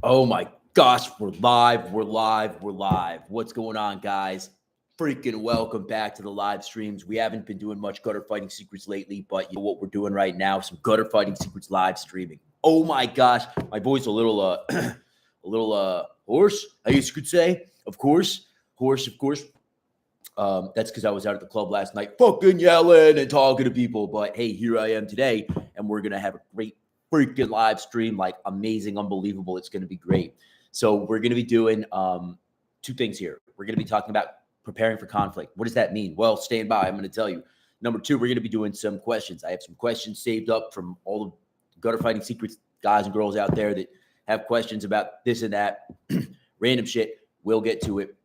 Oh my gosh, we're live. We're live. We're live. What's going on, guys? Freaking welcome back to the live streams. We haven't been doing much gutter fighting secrets lately, but you know what we're doing right now? Some gutter fighting secrets live streaming. Oh my gosh, my voice a little a little hoarse, I guess you could say. Of course. Hoarse, of course. That's because I was out at the club last night, fucking yelling and talking to people. But hey, here I am today, and we're gonna have a great freaking live stream, like amazing, unbelievable. It's gonna be great. So we're gonna be doing two things here. We're gonna be talking about preparing for conflict. What does that mean? Well, stand by. I'm gonna tell you. Number two, we're gonna be doing some questions. I have some questions saved up from all the gutter fighting secrets guys and girls out there that have questions about this and that, random shit. We'll get to it.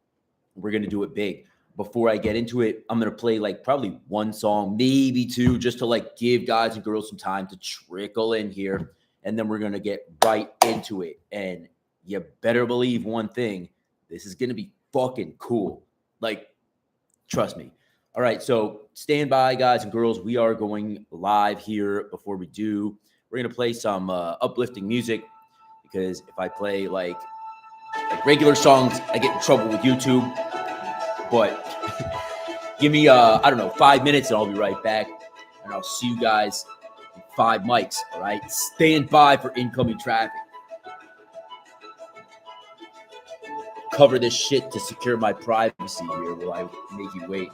We're gonna do it big. Before I get into it, I'm going to play like probably one song, maybe two, just to like give guys and girls some time to trickle in here. And then we're going to get right into it. And you better believe one thing, this is going to be fucking cool. Like, trust me. All right, so stand by, guys and girls. We are going live here. Before we do, we're going to play some uplifting music, because if I play like regular songs, I get in trouble with YouTube. But give me, I don't know, 5 minutes and I'll be right back. And I'll see you guys in 5 mics, all right? Stand by for incoming traffic. Cover this shit to secure my privacy here while I make you wait.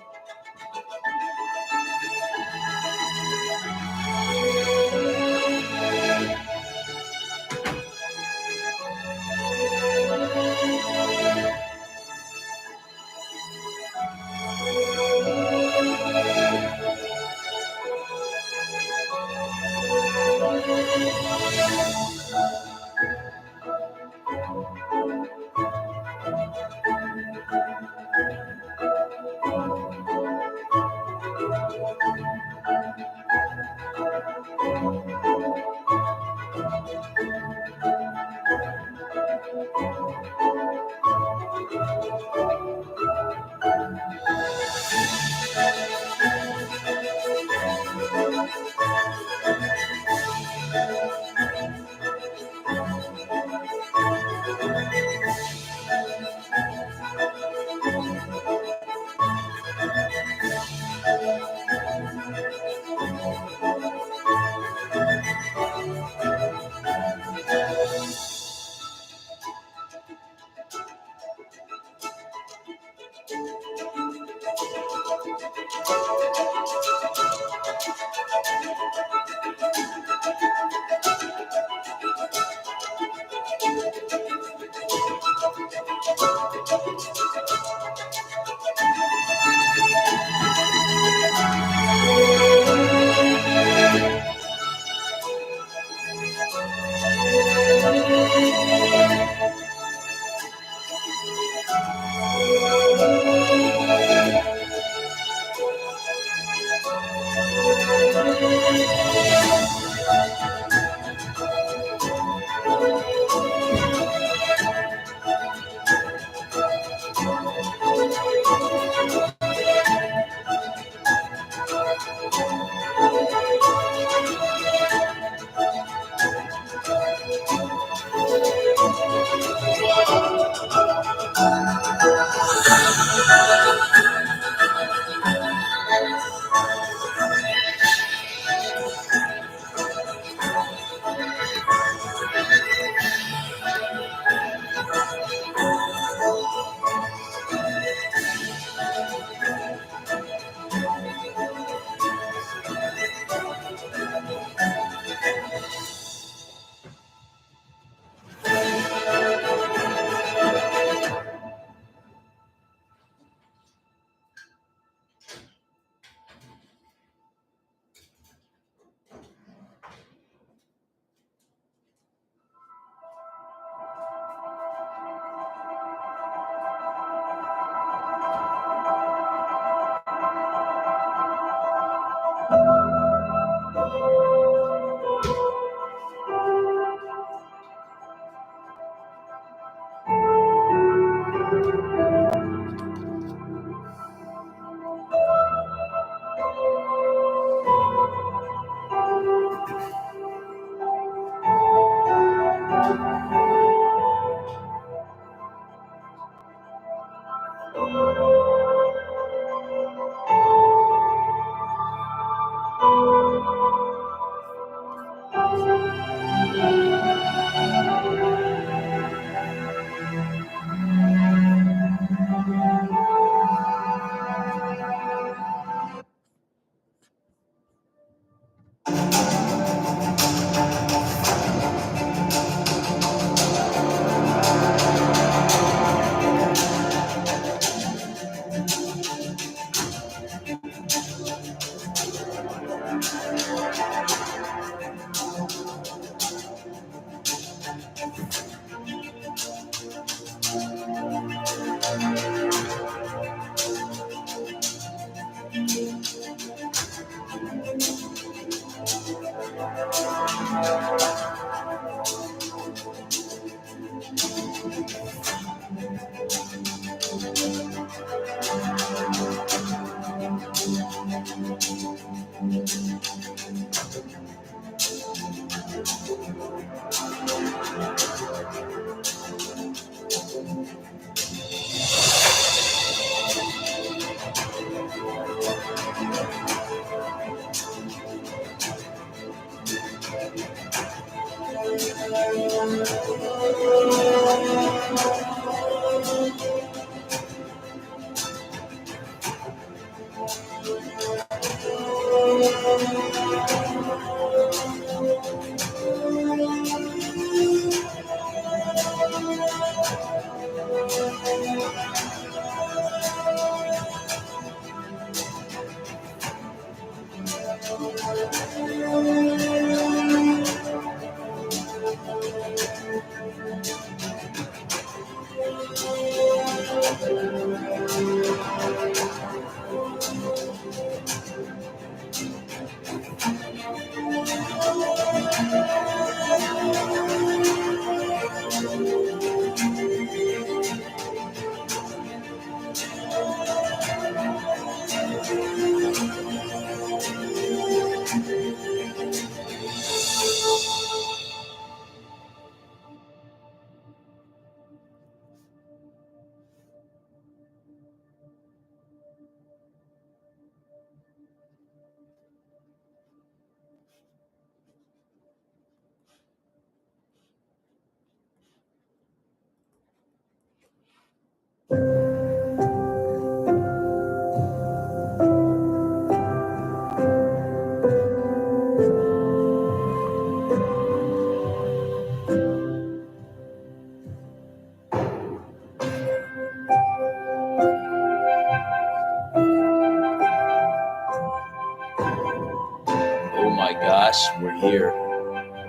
Oh my gosh, we're here.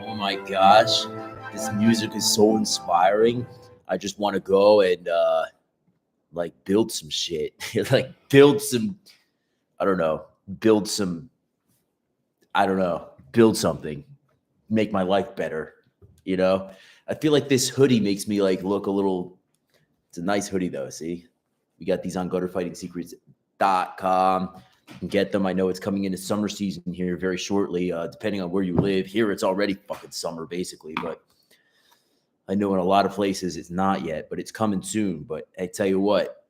Oh my gosh, this music is so inspiring. I just want to go and like build some shit. Like build some, I don't know, build some, I don't know, build something, make my life better. You know, I feel like this hoodie makes me like look a little, it's a nice hoodie though. See, we got these on gutterfightingsecrets.com. You can get them. I know it's coming into summer season here very shortly, depending on where you live. Here, it's already fucking summer, basically. But I know in a lot of places it's not yet, but it's coming soon. But I tell you what,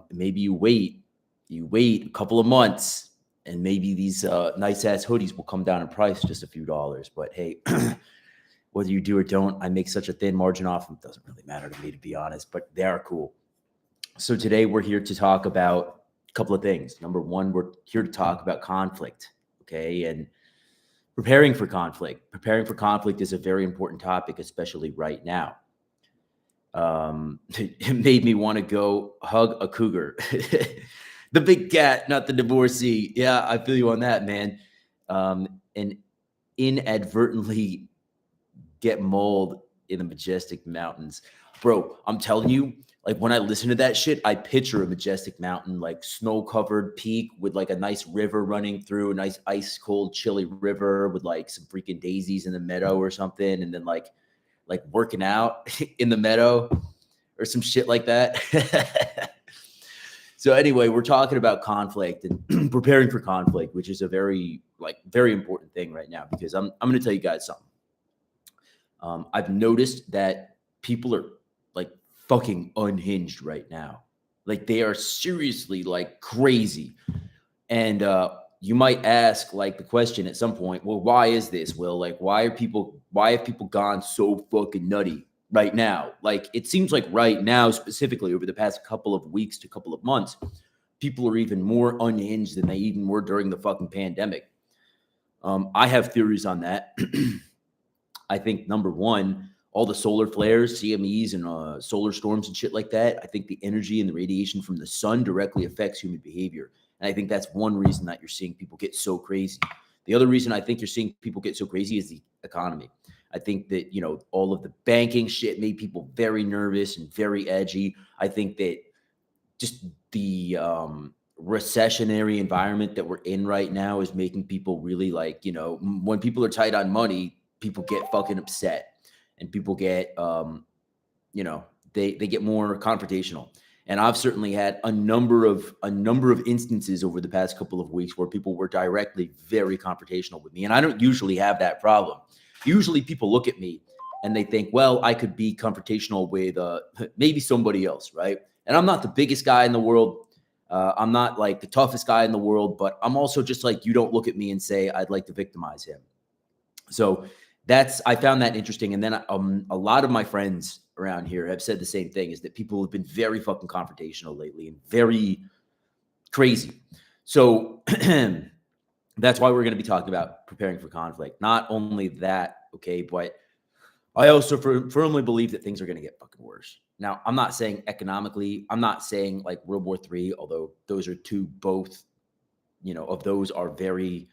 maybe you wait a couple of months, and maybe these nice ass hoodies will come down in price just a few dollars. But hey, whether you do or don't, I make such a thin margin off them. It doesn't really matter to me, to be honest. But they are cool. So today we're here to talk about couple of things. Number one, we're here to talk about conflict, okay? And preparing for conflict. Preparing for conflict is a very important topic, especially right now. It made me want to go hug a cougar. The big cat, not the divorcee. Yeah, I feel you on that, man. And inadvertently get mauled in the majestic mountains. Bro, I'm telling you, like when I listen to that shit, I picture a majestic mountain, like snow-covered peak with like a nice river running through, a nice ice cold, chilly river with like some freaking daisies in the meadow or something, and then like working out in the meadow or some shit like that. So anyway, we're talking about conflict and preparing for conflict, which is a very important thing right now because I'm going to tell you guys something. I've noticed that people are like fucking unhinged right now. Like they are seriously like crazy. And you might ask like the question at some point, well, why is this, Will? Like, why have people gone so fucking nutty right now? Like, it seems like right now, specifically over the past couple of weeks to couple of months, people are even more unhinged than they even were during the fucking pandemic. I have theories on that. I think number one, all the solar flares, CMEs, and solar storms and shit like that. I think the energy and the radiation from the sun directly affects human behavior. And I think that's one reason that you're seeing people get so crazy. The other reason I think you're seeing people get so crazy is the economy. I think that, you know, all of the banking shit made people very nervous and very edgy. I think that just the recessionary environment that we're in right now is making people really like, you know, when people are tight on money, people get fucking upset. And people get, you know, they get more confrontational. And I've certainly had a number of instances over the past couple of weeks where people were directly very confrontational with me. And I don't usually have that problem. Usually people look at me and they think, well, I could be confrontational with maybe somebody else, right? And I'm not the biggest guy in the world. I'm not like the toughest guy in the world, but I'm also just like, you don't look at me and say, I'd like to victimize him. So I found that interesting. And then a lot of my friends around here have said the same thing, is that people have been very fucking confrontational lately and very crazy. So that's why we're going to be talking about preparing for conflict. Not only that, okay, but I also firmly believe that things are going to get fucking worse. Now, I'm not saying economically, I'm not saying like World War III, although those are two both, of those are very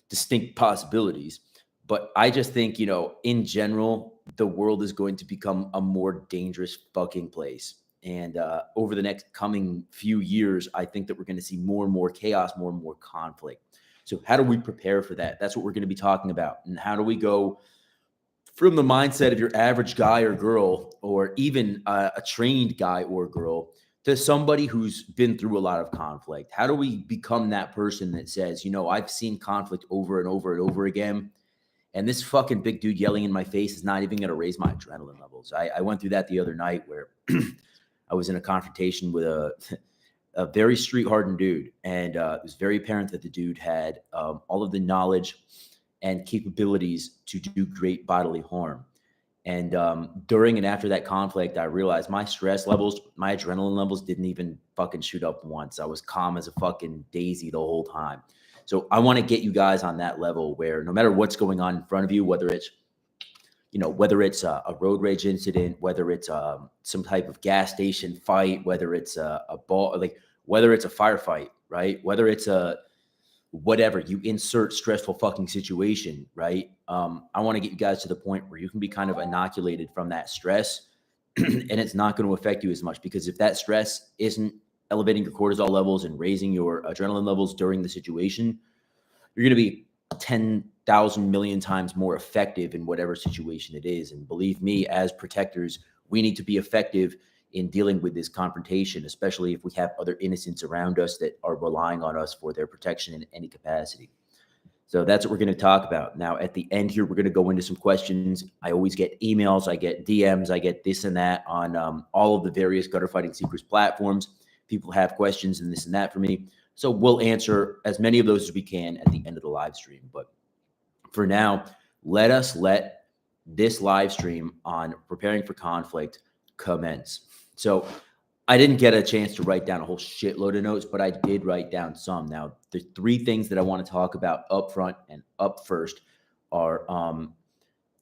distinct possibilities. But I just think, in general, the world is going to become a more dangerous fucking place. And over the next coming few years, I think that we're going to see more and more chaos, more and more conflict. So how do we prepare for that? That's what we're going to be talking about. And how do we go from the mindset of your average guy or girl, or even a trained guy or girl, to somebody who's been through a lot of conflict? How do we become that person that says, I've seen conflict over and over and over again, and this fucking big dude yelling in my face is not even going to raise my adrenaline levels. I went through that the other night where I was in a confrontation with a very street hardened dude. And it was very apparent that the dude had all of the knowledge and capabilities to do great bodily harm. And during and after that conflict, I realized my stress levels, my adrenaline levels didn't even fucking shoot up once. I was calm as a fucking daisy the whole time. So I want to get you guys on that level where no matter what's going on in front of you, whether it's a road rage incident, whether it's some type of gas station fight, whether it's whether it's a firefight, right? Whether it's whatever, you insert stressful fucking situation, right? I want to get you guys to the point where you can be kind of inoculated from that stress and it's not going to affect you as much, because if that stress isn't elevating your cortisol levels and raising your adrenaline levels during the situation, you're going to be 10,000 million times more effective in whatever situation it is. And believe me, as protectors, we need to be effective in dealing with this confrontation, especially if we have other innocents around us that are relying on us for their protection in any capacity. So that's what we're going to talk about. Now, at the end here, we're going to go into some questions. I always get emails, I get DMs, I get this and that on all of the various Gutter Fighting Secrets platforms. People have questions and this and that for me. So we'll answer as many of those as we can at the end of the live stream. But for now, let this live stream on preparing for conflict commence. So I didn't get a chance to write down a whole shitload of notes, but I did write down some. Now, the three things that I want to talk about up front and up first are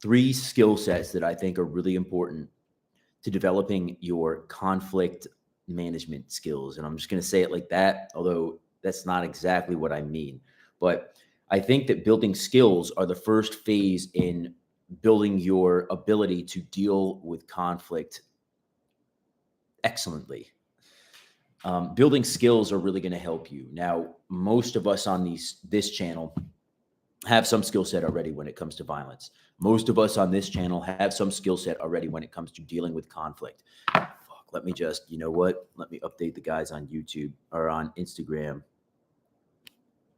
three skill sets that I think are really important to developing your conflict management skills. And I'm just going to say it like that, although that's not exactly what I mean. But I think that building skills are the first phase in building your ability to deal with conflict excellently. Building skills are really going to help you. Now, most of us on this channel have some skill set already when it comes to violence. Most of us on this channel have some skill set already when it comes to dealing with conflict. Let me just, let me update the guys on YouTube or on Instagram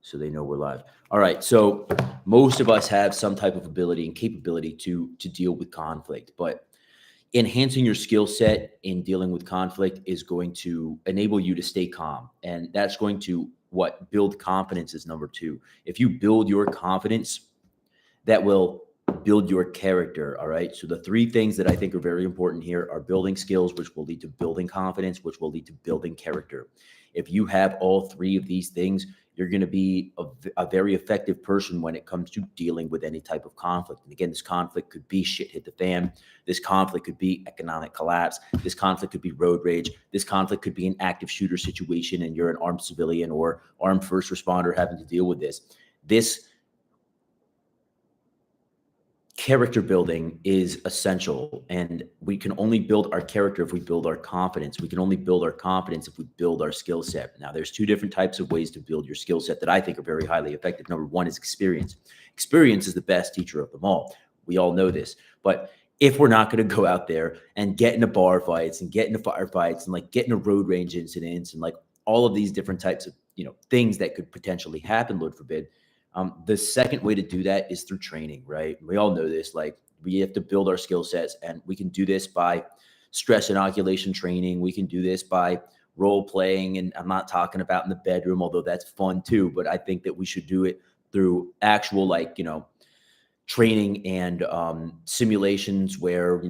so they know we're live. All right. So most of us have some type of ability and capability to deal with conflict, but enhancing your skill set in dealing with conflict is going to enable you to stay calm. And that's going to build confidence is number two. If you build your confidence, that will build your character. All right. So the three things that I think are very important here are building skills, which will lead to building confidence, which will lead to building character. If you have all three of these things, you're going to be a very effective person when it comes to dealing with any type of conflict. And again, this conflict could be shit hit the fan. This conflict could be economic collapse. This conflict could be road rage. This conflict could be an active shooter situation and you're an armed civilian or armed first responder having to deal with this. This character building is essential, and we can only build our character if we build our confidence. We can only build our confidence if we build our skill set. Now, there's two different types of ways to build your skill set that I think are very highly effective. Number one is experience. Experience is the best teacher of them all. We all know this. But if we're not going to go out there and get into bar fights and get into firefights and get into road rage incidents and all of these different types of things that could potentially happen, Lord forbid, the second way to do that is through training, right? We all know this. We have to build our skill sets, and we can do this by stress inoculation training. We can do this by role playing, and I'm not talking about in the bedroom, although that's fun too. But I think that we should do it through actual, training and simulations where,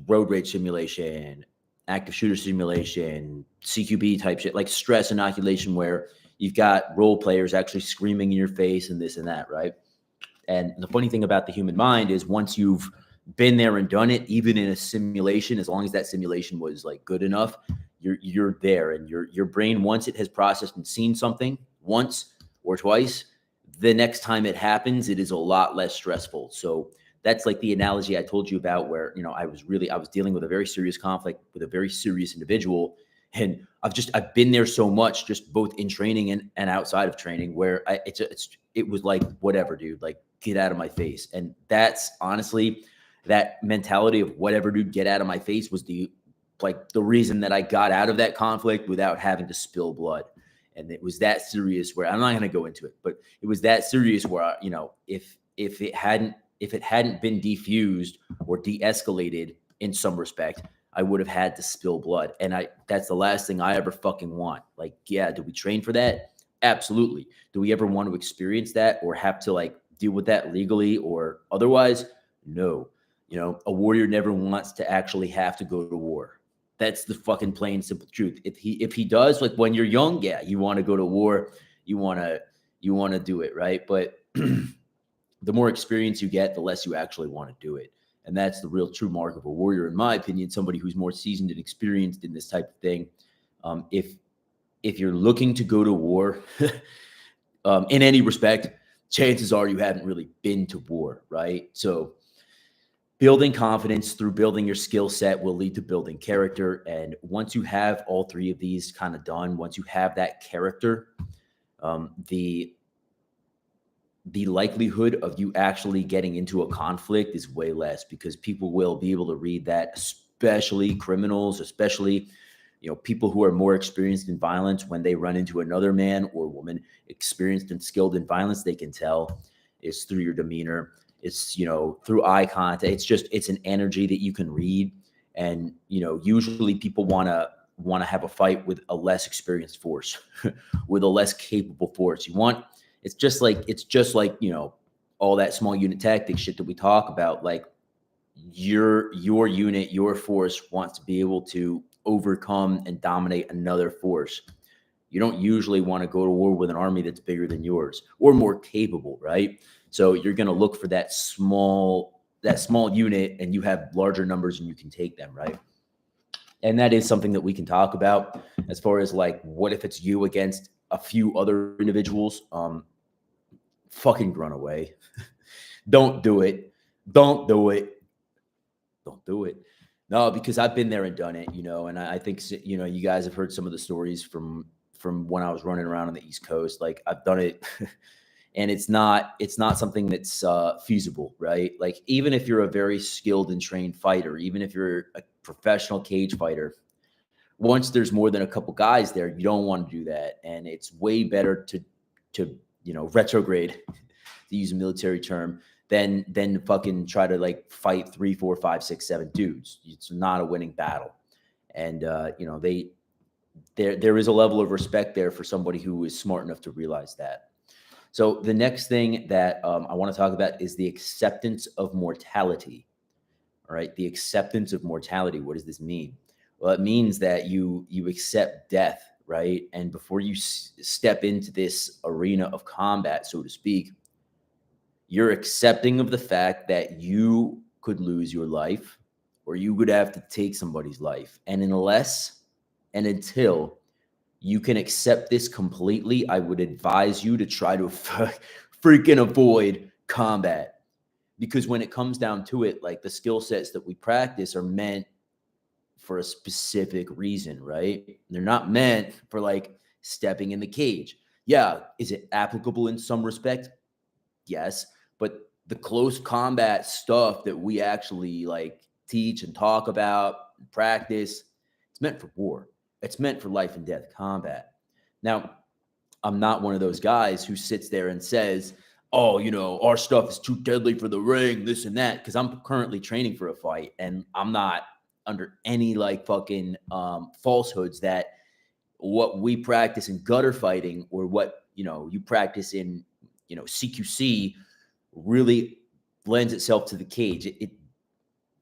road rage simulation, active shooter simulation, CQB type shit, like stress inoculation, where you've got role players actually screaming in your face and this and that, right? And the funny thing about the human mind is once you've been there and done it, even in a simulation, as long as that simulation was like good enough, you're there, and your brain, once it has processed and seen something once or twice, the next time it happens, it is a lot less stressful. So that's like the analogy I told you about, where I was dealing with a very serious conflict with a very serious individual, and I've been there so much, just both in training and outside of training, where it was like, whatever, dude, like, get out of my face. And that's honestly, that mentality of whatever, dude, get out of my face was the reason that I got out of that conflict without having to spill blood. And it was that serious, where I'm not going to go into it, but it was that serious where, if it hadn't been defused or de-escalated in some respect, I would have had to spill blood. And that's the last thing I ever fucking want. Like, yeah, do we train for that? Absolutely. Do we ever want to experience that or have to like deal with that legally or otherwise? No. A warrior never wants to actually have to go to war. That's the fucking plain simple truth. If he does, like when you're young, yeah, you want to go to war, you want to do it, right? But the more experience you get, the less you actually want to do it. And that's the real true mark of a warrior, in my opinion, somebody who's more seasoned and experienced in this type of thing. If you're looking to go to war, in any respect, chances are you haven't really been to war, right? So building confidence through building your skill set will lead to building character. And once you have all three of these kind of done, once you have that character, the likelihood of you actually getting into a conflict is way less, because people will be able to read that, especially criminals, especially people who are more experienced in violence. When they run into another man or woman experienced and skilled in violence, they can tell. It's through your demeanor. It's, through eye contact. It's an energy that you can read. And, usually people want to have a fight with a less experienced force, with a less capable force. It's just like, all that small unit tactic shit that we talk about. Like your unit, your force wants to be able to overcome and dominate another force. You don't usually want to go to war with an army that's bigger than yours or more capable, right? So you're going to look for that small unit, and you have larger numbers and you can take them, right? And that is something that we can talk about as far as like, what if it's you against a few other individuals? Fucking run away. Don't do it. Don't do it. Don't do it. No, because I've been there and done it, and I think, you guys have heard some of the stories from when I was running around on the East Coast. Like, I've done it and it's not something that's feasible, right? Like, even if you're a very skilled and trained fighter, even if you're a professional cage fighter, once there's more than a couple guys there, you don't want to do that. And it's way better to retrograde, to use a military term, than fucking try to like fight 3, 4, 5, 6, 7 dudes. It's not a winning battle. And there is a level of respect there for somebody who is smart enough to realize that. So the next thing that I want to talk about is the acceptance of mortality. All right, the acceptance of mortality. What does this mean? Well, it means that you accept death, right? And before you step into this arena of combat, so to speak, you're accepting of the fact that you could lose your life, or you would have to take somebody's life. And unless and until you can accept this completely, I would advise you to try to freaking avoid combat. Because when it comes down to it, like, the skill sets that we practice are meant for a specific reason, right? They're not meant for like stepping in the cage. Yeah. Is it applicable in some respect? Yes. But the close combat stuff that we actually like teach and talk about and practice, it's meant for war. It's meant for life and death combat. Now, I'm not one of those guys who sits there and says, oh, our stuff is too deadly for the ring, this and that, because I'm currently training for a fight, and I'm not under any like fucking falsehoods that what we practice in gutter fighting, or what you practice in CQC, really lends itself to the cage. It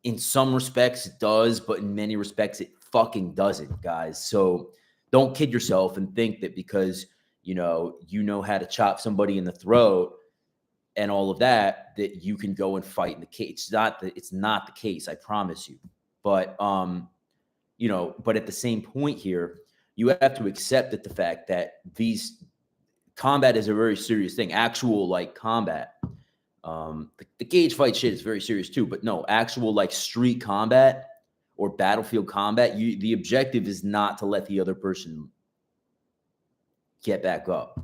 in some respects it does, but in many respects it fucking doesn't, guys. So don't kid yourself and think that because you know how to chop somebody in the throat and all of that you can go and fight in the cage. It's not the case, I promise you. But but at the same point here, you have to accept that the fact that these combat is a very serious thing. Actual like combat. The cage fight shit is very serious too, but no, actual like street combat or battlefield combat, the objective is not to let the other person get back up.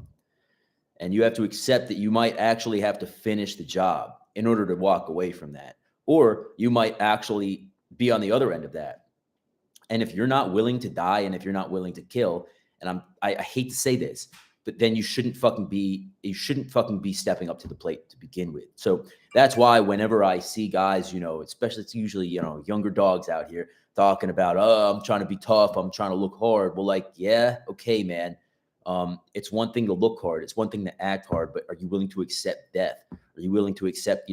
And you have to accept that you might actually have to finish the job in order to walk away from that. Or you might actually be on the other end of that. And if you're not willing to die and if you're not willing to kill, and I hate to say this, but then you shouldn't fucking be stepping up to the plate to begin with. So that's why whenever I see guys, especially it's usually, younger dogs out here talking about, oh, I'm trying to be tough, I'm trying to look hard. Well, like, yeah, okay, man. It's one thing to look hard, it's one thing to act hard, but are you willing to accept death? Are you willing to accept,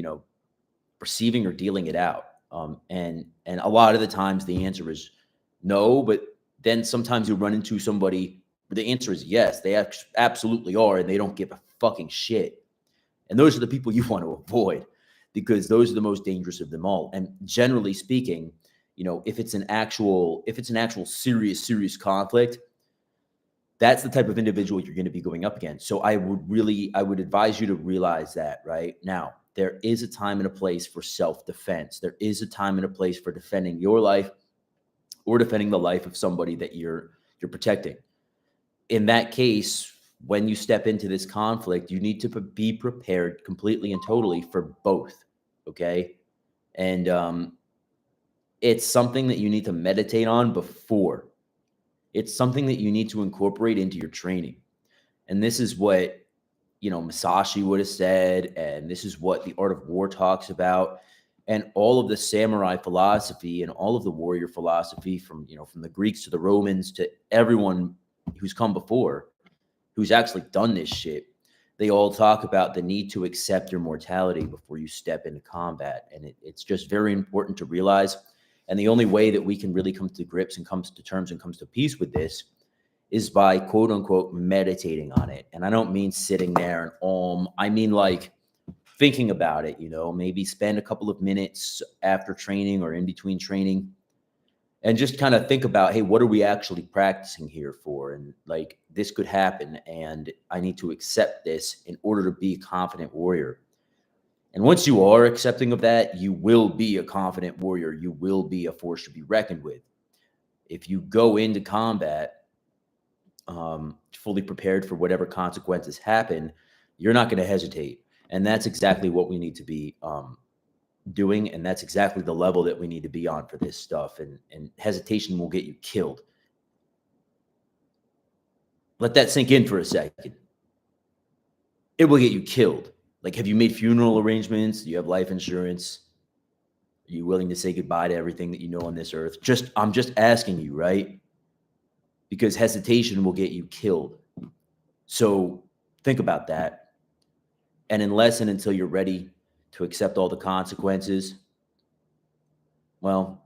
receiving or dealing it out? And a lot of the times the answer is no, but then sometimes you run into somebody. The answer is yes, they absolutely are, and they don't give a fucking shit. And those are the people you want to avoid because those are the most dangerous of them all. And generally speaking, if it's an actual serious conflict, that's the type of individual you're going to be going up against. So I would advise you to realize that right now, there is a time and a place for self-defense. There is a time and a place for defending your life or defending the life of somebody that you're protecting. In that case, when you step into this conflict, you need to be prepared completely and totally for both. Okay. And it's something that you need to meditate on before. It's something that you need to incorporate into your training. And this is what, Masashi would have said. And this is what the Art of War talks about. And all of the samurai philosophy and all of the warrior philosophy from the Greeks to the Romans to everyone who's come before, who's actually done this shit, they all talk about the need to accept your mortality before you step into combat. And it's just very important to realize. And the only way that we can really come to grips and comes to terms and comes to peace with this is by quote unquote meditating on it. And I don't mean sitting there and I mean like thinking about it, maybe spend a couple of minutes after training or in between training and just kind of think about, hey, what are we actually practicing here for? And like, this could happen and I need to accept this in order to be a confident warrior. And once you are accepting of that, you will be a confident warrior. You will be a force to be reckoned with. If you go into combat fully prepared for whatever consequences happen, you're not going to hesitate. And that's exactly what we need to be doing. And that's exactly the level that we need to be on for this stuff. And hesitation will get you killed. Let that sink in for a second. It will get you killed. Like, have you made funeral arrangements? Do you have life insurance? Are you willing to say goodbye to everything that you know on this earth? I'm just asking you, right? Because hesitation will get you killed. So think about that. And unless and until you're ready to accept all the consequences, well,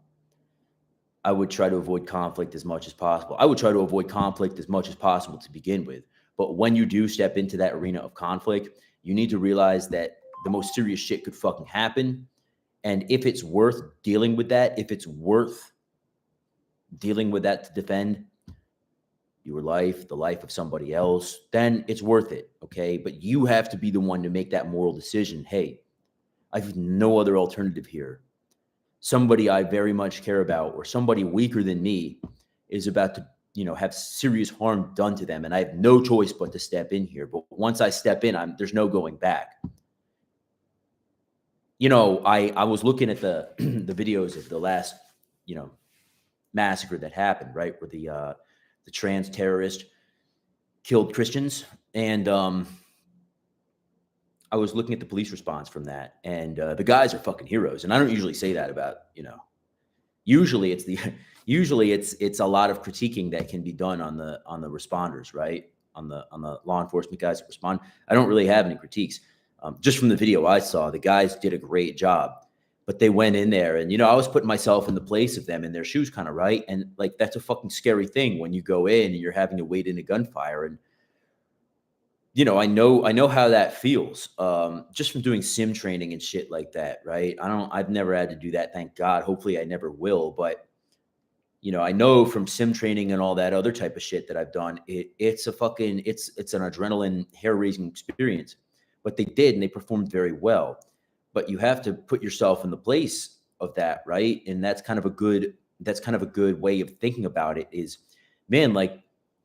I would try to avoid conflict as much as possible. I would try to avoid conflict as much as possible to begin with. But when you do step into that arena of conflict, you need to realize that the most serious shit could fucking happen. And if it's worth dealing with that, if it's worth dealing with that to defend your life, the life of somebody else, then it's worth it, okay? But you have to be the one to make that moral decision. Hey, I have no other alternative here. Somebody I very much care about or somebody weaker than me is about to, have serious harm done to them. And I have no choice but to step in here. But once I step in, there's no going back. I was looking at the the videos of the last, massacre that happened, right? Where the trans terrorist killed Christians. And I was looking at the police response from that. And the guys are fucking heroes. And I don't usually say that about, usually it's a lot of critiquing that can be done on the responders, right? On the law enforcement guys that respond. I don't really have any critiques. Just from the video I saw, the guys did a great job, but they went in there and, I was putting myself in the place of them in their shoes kind of, right? And like, that's a fucking scary thing when you go in and you're having to wait in a gunfire. And, I know how that feels, just from doing sim training and shit like that, right? I've never had to do that. Thank God. Hopefully I never will. But, I know from sim training and all that other type of shit that I've done, it's an adrenaline hair raising experience. But they did, and they performed very well. But you have to put yourself in the place of that, right? And that's kind of a good way of thinking about it is, man, like,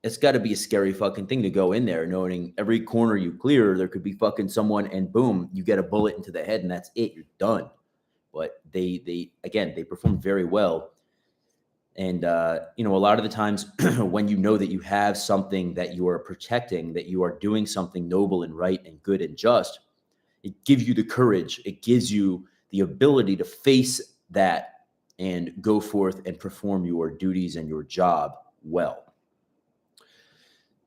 it's got to be a scary fucking thing to go in there knowing every corner you clear, there could be fucking someone, and boom, you get a bullet into the head and that's it. You're done. But they performed very well. And, a lot of the times when you know that you have something that you are protecting, that you are doing something noble and right and good and just, it gives you the courage. It gives you the ability to face that and go forth and perform your duties and your job well.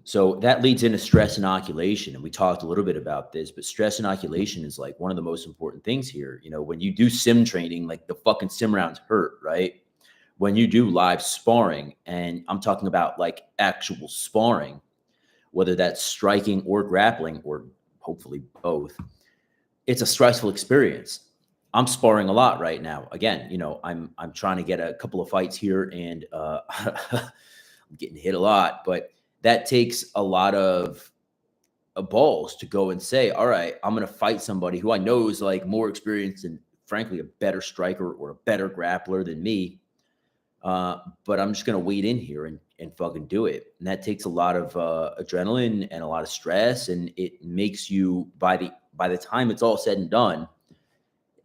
So that leads into stress inoculation. And we talked a little bit about this, but stress inoculation is like one of the most important things here. When you do sim training, like the fucking sim rounds hurt, right? When you do live sparring, and I'm talking about like actual sparring, whether that's striking or grappling, or hopefully both, it's a stressful experience. I'm sparring a lot right now. Again, I'm trying to get a couple of fights here, and I'm getting hit a lot, but that takes a lot of balls to go and say, all right, I'm going to fight somebody who I know is like more experienced and frankly a better striker or a better grappler than me. But I'm just going to wait in here and fucking do it. And that takes a lot of adrenaline and a lot of stress. And it makes you, by the time it's all said and done,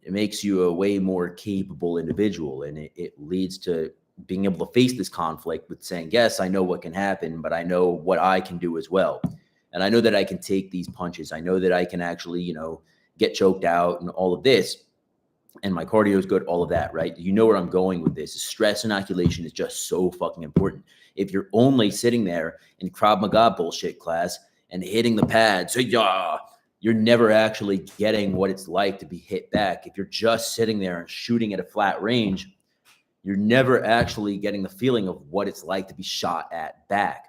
it makes you a way more capable individual. And it leads to being able to face this conflict with saying, yes, I know what can happen, but I know what I can do as well. And I know that I can take these punches. I know that I can actually, get choked out and all of this. And my cardio is good, all of that, right? You know where I'm going with this. Stress inoculation is just so fucking important. If you're only sitting there in Krav Maga bullshit class and hitting the pads, you're never actually getting what it's like to be hit back. If you're just sitting there and shooting at a flat range, you're never actually getting the feeling of what it's like to be shot at back.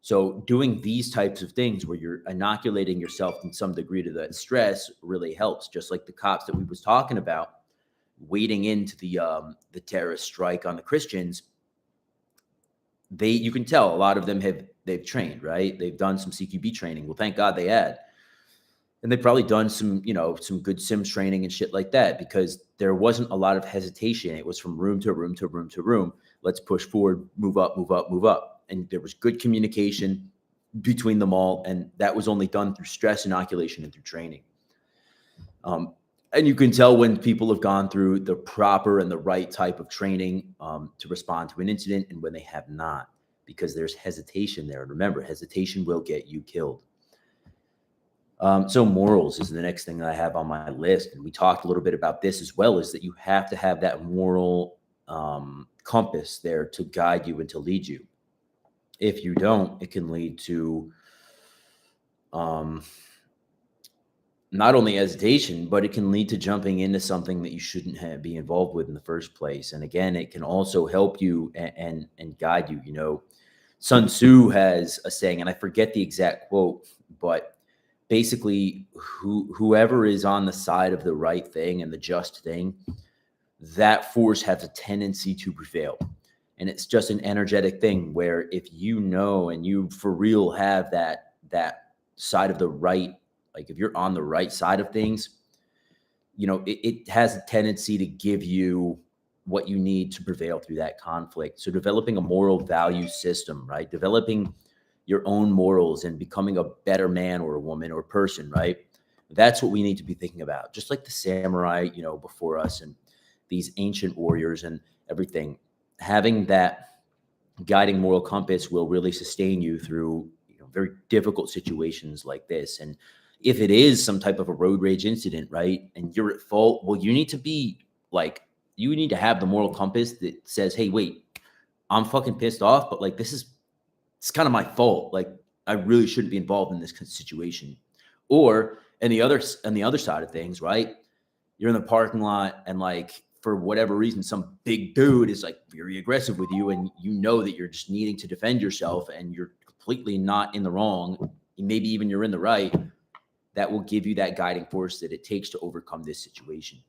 So doing these types of things where you're inoculating yourself in some degree to that stress really helps. Just like the cops that we was talking about, wading into the terrorist strike on the Christians, you can tell a lot of them they've trained, right? They've done some CQB training. Well, thank God they had. And they've probably done some good Sims training and shit like that, because there wasn't a lot of hesitation. It was from room to room to room to room. Let's push forward, move up, move up, move up. And there was good communication between them all. And that was only done through stress inoculation and through training. And you can tell when people have gone through the proper and the right type of training to respond to an incident and when they have not, because there's hesitation there. And remember, hesitation will get you killed. So morals is the next thing that I have on my list. And we talked a little bit about this as well, is that you have to have that moral compass there to guide you and to lead you. If you don't, it can lead to not only hesitation, but it can lead to jumping into something that you shouldn't be involved with in the first place. And again, it can also help you and guide you. Sun Tzu has a saying, and I forget the exact quote, but basically whoever is on the side of the right thing and the just thing, that force has a tendency to prevail. And it's just an energetic thing where if you know and you for real have that side of the right, like if you're on the right side of things, it has a tendency to give you what you need to prevail through that conflict. So developing a moral value system, right? Developing your own morals and becoming a better man or a woman or person, right? That's what we need to be thinking about. Just like the samurai, before us and these ancient warriors and everything, having that guiding moral compass will really sustain you through very difficult situations like this. And if it is some type of a road rage incident, right, and you're at fault, well, you need to have the moral compass that says, hey, wait, I'm fucking pissed off, but like, it's kind of my fault. Like, I really shouldn't be involved in this situation. Or And the other side of things, right? You're in the parking lot and like for whatever reason, some big dude is like very aggressive with you, and you know that you're just needing to defend yourself and you're completely not in the wrong. Maybe even you're in the right. That will give you that guiding force that it takes to overcome this situation.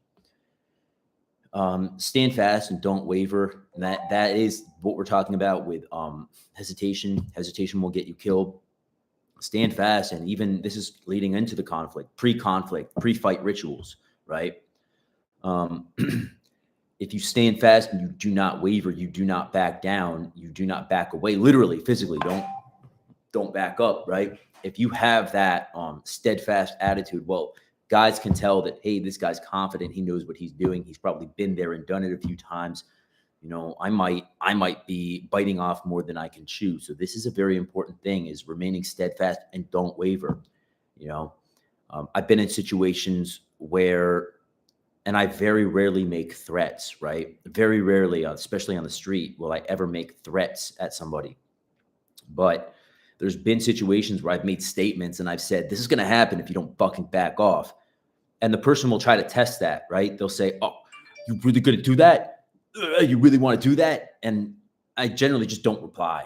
Stand fast and don't waver. And that is what we're talking about with hesitation. Hesitation will get you killed. Stand fast, and even this is leading into the conflict, pre-fight rituals, right? If you stand fast and you do not waver, you do not back down, you do not back away, literally, physically, don't back up, right? If you have that steadfast attitude, well, guys can tell that, hey, this guy's confident, he knows what he's doing, he's probably been there and done it a few times. You know, I might be biting off more than I can chew. So this is a very important thing, is remaining steadfast and don't waver. You know, I've been in situations where, and I very rarely make threats, right? Very rarely, especially on the street, will I ever make threats at somebody. But there's been situations where I've made statements and I've said, this is going to happen if you don't fucking back off. And the person will try to test that, right? They'll say, oh, you really going to do that? You really want to do that? And I generally just don't reply.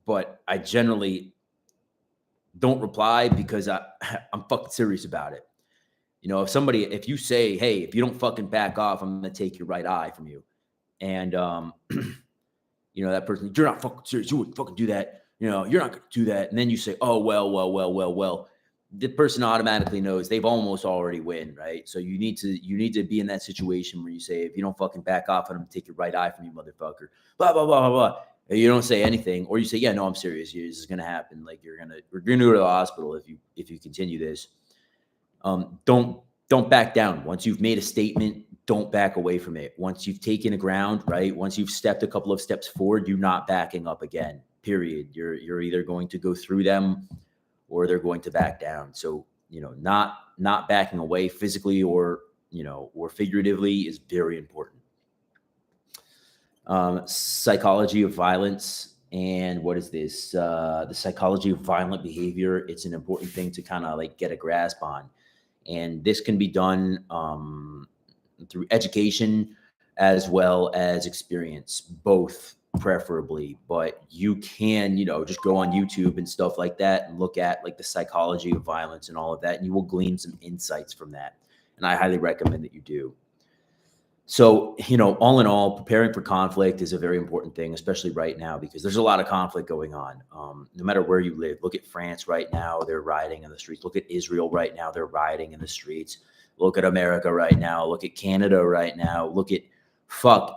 But I generally don't reply because I'm fucking serious about it. You know, if you say, hey, if you don't fucking back off, I'm going to take your right eye from you. And, you know, that person, you're not fucking serious. You wouldn't fucking do that. You know, you're not going to do that. And then you say, oh, well. The person automatically knows they've almost already win, right? So you need to be in that situation where you say, if you don't fucking back off, I'm going to take your right eye from you, motherfucker. Blah, blah, blah, blah, blah. And you don't say anything, or you say, yeah, no, I'm serious. This is going to happen. Like we're going to go to the hospital if you continue this. Don't back down. Once you've made a statement, don't back away from it. Once you've taken a ground, right? Once you've stepped a couple of steps forward, you're not backing up again, period. You're either going to go through them or they're going to back down. So, you know, not backing away physically or, you know, or figuratively is very important. Psychology of violence. And what is this? The psychology of violent behavior. It's an important thing to kind of like get a grasp on. And this can be done through education as well as experience, both preferably. But you can, you know, just go on YouTube and stuff like that and look at like the psychology of violence and all of that, and you will glean some insights from that. And I highly recommend that you do. So, you know, all in all, preparing for conflict is a very important thing, especially right now, because there's a lot of conflict going on. No matter where you live, look at France right now, they're rioting in the streets. Look at Israel right now, they're rioting in the streets. Look at America right now. Look at Canada right now. Look at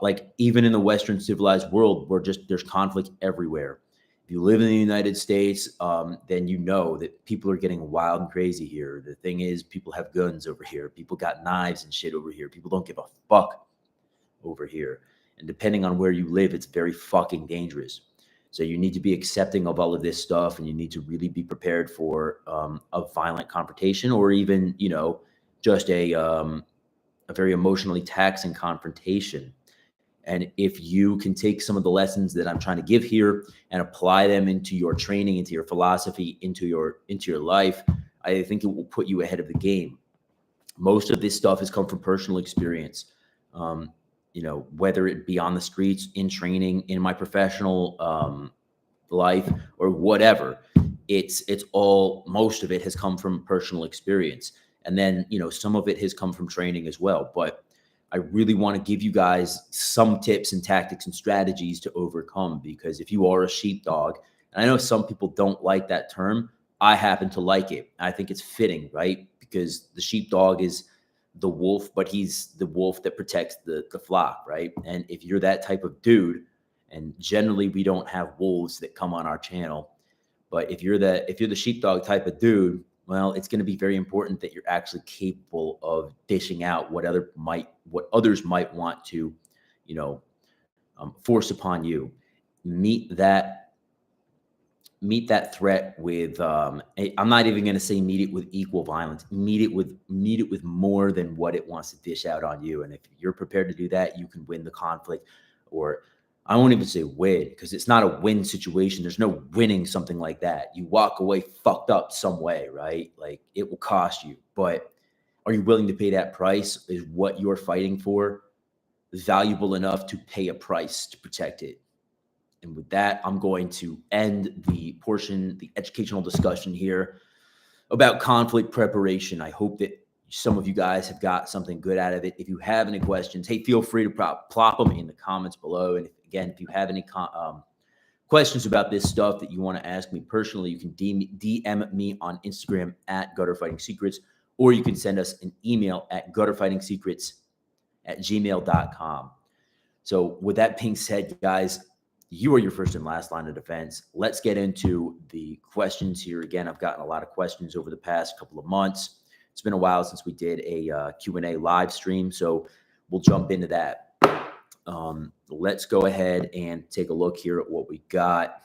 like even in the Western civilized world, there's conflict everywhere. If you live in the United States, then you know that people are getting wild and crazy here. The thing is, people have guns over here. People got knives and shit over here. People don't give a fuck over here. And depending on where you live, it's very fucking dangerous. So you need to be accepting of all of this stuff, and you need to really be prepared for a violent confrontation, or even, you know, just a very emotionally taxing confrontation. And if you can take some of the lessons that I'm trying to give here and apply them into your training, into your philosophy, into your life, I think it will put you ahead of the game. Most of this stuff has come from personal experience. You know, whether it be on the streets, in training, in my professional life, or whatever, most of it has come from personal experience. And then, you know, some of it has come from training as well. But I really want to give you guys some tips and tactics and strategies to overcome, because if you are a sheepdog, and I know some people don't like that term, I happen to like it. I think it's fitting, right? Because the sheepdog is the wolf, but he's the wolf that protects the flock, right? And if you're that type of dude, and generally we don't have wolves that come on our channel, but if you're the sheepdog type of dude, well, it's going to be very important that you're actually capable of dishing out what others might want to, you know, force upon you. Meet that threat with, I'm not even going to say meet it with equal violence. Meet it with more than what it wants to dish out on you. And if you're prepared to do that, you can win the conflict. Or I won't even say win because it's not a win situation. There's no winning something like that. You walk away fucked up some way, right? Like it will cost you. But are you willing to pay that price? Is what you're fighting for valuable enough to pay a price to protect it? And with that, I'm going to end the educational discussion here about conflict preparation. I hope that some of you guys have got something good out of it. If you have any questions, hey, feel free to plop them in the comments below. And if you have any questions about this stuff that you want to ask me personally, you can DM me on Instagram at gutterfighting_secrets, or you can send us an email at gutterfighting_secrets@gmail.com. So with that being said, guys, you are your first and last line of defense. Let's get into the questions here. Again, I've gotten a lot of questions over the past couple of months. It's been a while since we did a Q&A live stream, so we'll jump into that. Let's go ahead and take a look here at what we got.